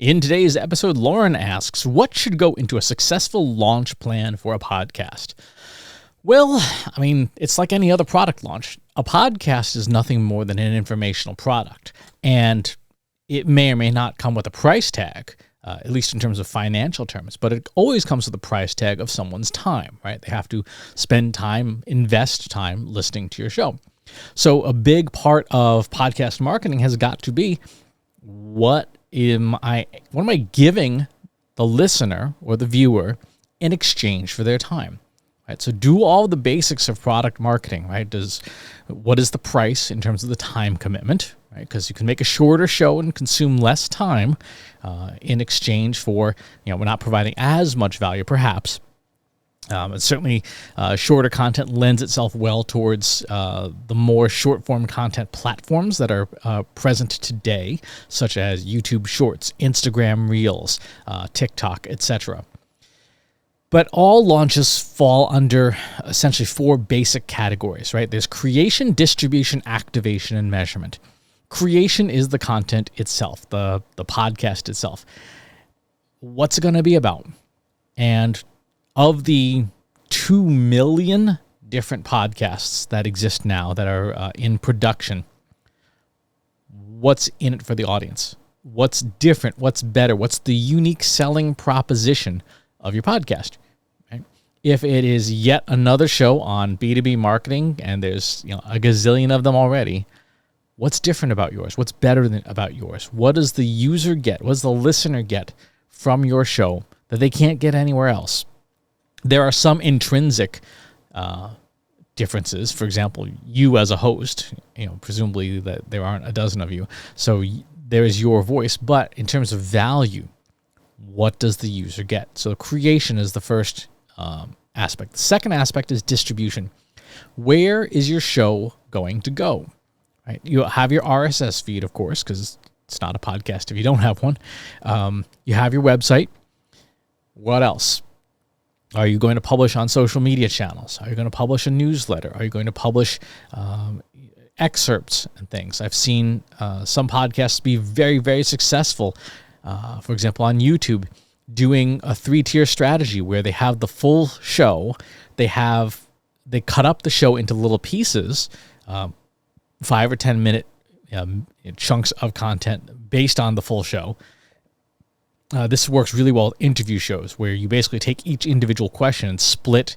In today's episode, Lauren asks, what should go into a successful launch plan for a podcast? Well, I mean, it's like any other product launch. A podcast is nothing more than an informational product, and it may or may not come with a price tag, at least in terms of financial terms, but it always comes with a price tag of someone's time, right? They have to spend time, invest time listening to your show. So a big part of podcast marketing has got to be, what am I giving the listener or the viewer in exchange for their time? Right, so do all the basics of product marketing, right? What is the price in terms of the time commitment, right? Because you can make a shorter show and consume less time in exchange for, we're not providing as much value, perhaps. And certainly, shorter content lends itself well towards the more short-form content platforms that are present today, such as YouTube Shorts, Instagram Reels, TikTok, etc. But all launches fall under essentially four basic categories, right? There's creation, distribution, activation, and measurement. Creation is the content itself, the podcast itself. What's it going to be about? And of the 2 million different podcasts that exist now that are in production, what's in it for the audience? What's different? What's better? What's the unique selling proposition of your podcast? Right? If it is yet another show on B2B marketing, and there's a gazillion of them already, what's different about yours? What's better about yours? What does the user get? What does the listener get from your show that they can't get anywhere else? There are some intrinsic differences. For example, you as a host, presumably that there aren't a dozen of you, so there is your voice. But in terms of value, what does the user get? So creation is the first aspect. The second aspect is distribution. Where is your show going to go? Right? You have your RSS feed, of course, because it's not a podcast if you don't have one. You have your website. What else? Are you going to publish on social media channels? Are you going to publish a newsletter? Are you going to publish excerpts and things? I've seen some podcasts be very, very successful, for example, on YouTube, doing a 3-tier strategy where they have the full show. They cut up the show into little pieces, 5 or 10 minute chunks of content based on the full show. This works really well with interview shows, where you basically take each individual question and split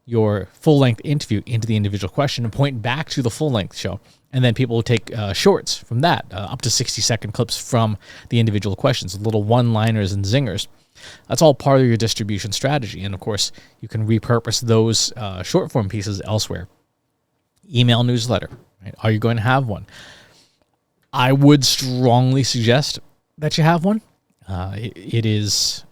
your full-length interview into the individual question and point back to the full-length show. And then people will take shorts from that, up to 60-second clips from the individual questions, little one-liners and zingers. That's all part of your distribution strategy. And, of course, you can repurpose those short-form pieces elsewhere. Email newsletter. Right? Are you going to have one? I would strongly suggest that you have one. It is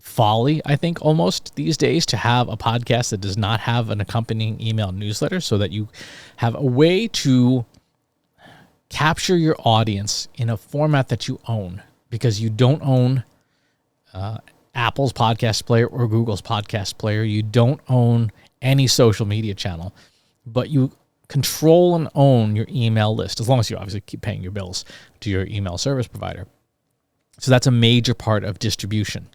folly, I think, almost these days to have a podcast that does not have an accompanying email newsletter, so that you have a way to capture your audience in a format that you own, because you don't own Apple's podcast player or Google's podcast player. You don't own any social media channel, but you control and own your email list, as long as you obviously keep paying your bills to your email service provider. So that's a major part of distribution.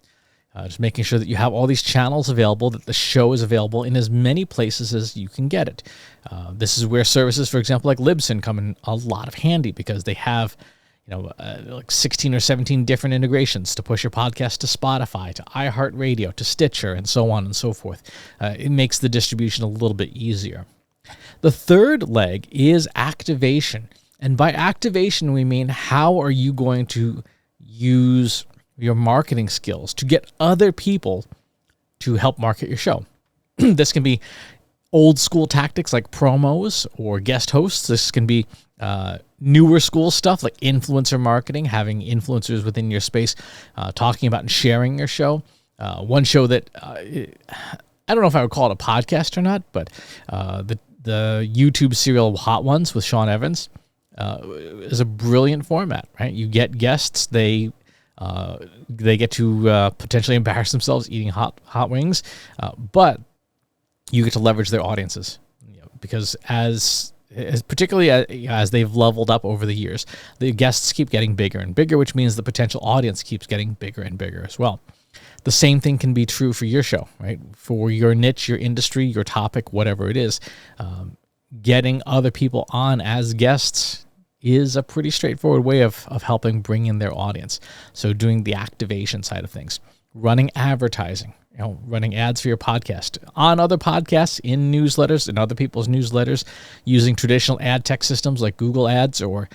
Just making sure that you have all these channels available, that the show is available in as many places as you can get it. This is where services, for example, like Libsyn come in a lot of handy, because they have like 16 or 17 different integrations to push your podcast to Spotify, to iHeartRadio, to Stitcher, and so on and so forth. It makes the distribution a little bit easier. The third leg is activation. And by activation, we mean, how are you going to use your marketing skills to get other people to help market your show? This can be old school tactics like promos or guest hosts. This can be newer school stuff like influencer marketing, having influencers within your space talking about and sharing your show. One show that I don't know if I would call it a podcast or not, but the YouTube serial Hot Ones with Sean Evans is a brilliant format, right? You get guests, they get to potentially embarrass themselves eating hot wings, but you get to leverage their audiences, because as particularly as they've leveled up over the years. The guests keep getting bigger and bigger, which means the potential audience keeps getting bigger and bigger as well. The same thing can be true for your show, right? For your niche, your industry, your topic, whatever it is. Getting other people on as guests is a pretty straightforward way of helping bring in their audience. So doing the activation side of things, running advertising, running ads for your podcast, on other podcasts, in newsletters, in other people's newsletters, using traditional ad tech systems like Google Ads or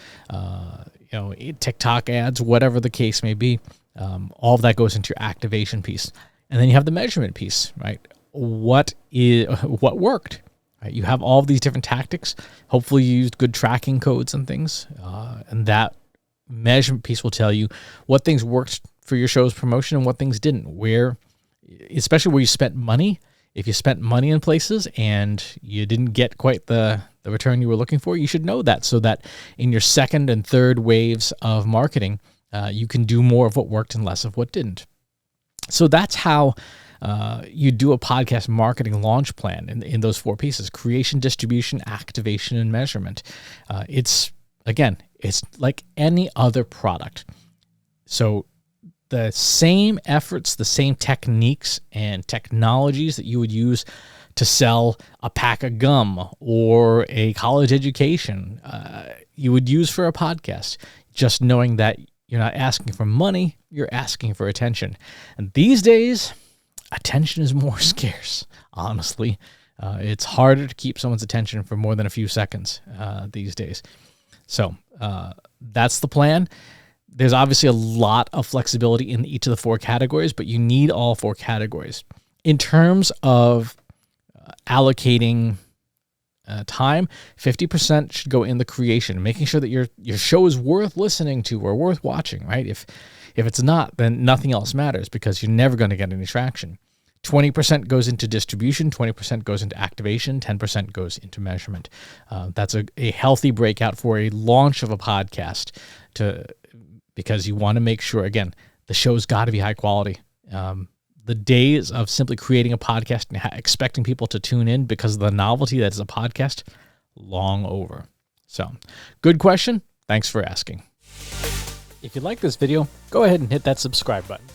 TikTok ads, whatever the case may be. All of that goes into your activation piece. And then you have the measurement piece, right? What worked? Right? You have all of these different tactics. Hopefully you used good tracking codes and things. And that measurement piece will tell you what things worked for your show's promotion and what things didn't. Especially where you spent money. If you spent money in places and you didn't get quite the return you were looking for, you should know that, so that in your second and third waves of marketing, you can do more of what worked and less of what didn't. So that's how you do a podcast marketing launch plan in those 4 pieces: creation, distribution, activation, and measurement. It's like any other product. So the same efforts, the same techniques and technologies that you would use to sell a pack of gum or a college education, you would use for a podcast, just knowing that you're not asking for money, you're asking for attention. And these days, attention is more scarce, honestly. It's harder to keep someone's attention for more than a few seconds these days. So that's the plan. There's obviously a lot of flexibility in each of the 4 categories, but you need all 4 categories. In terms of allocating time, 50% should go in the creation, making sure that your show is worth listening to or worth watching, right? If it's not, then nothing else matters because you're never going to get any traction. 20% goes into distribution, 20% goes into activation, 10% goes into measurement. That's a healthy breakout for a launch of a podcast, because you want to make sure, again, the show's got to be high quality. The days of simply creating a podcast and expecting people to tune in because of the novelty that is a podcast, long over. So, good question. Thanks for asking. If you like this video, go ahead and hit that subscribe button.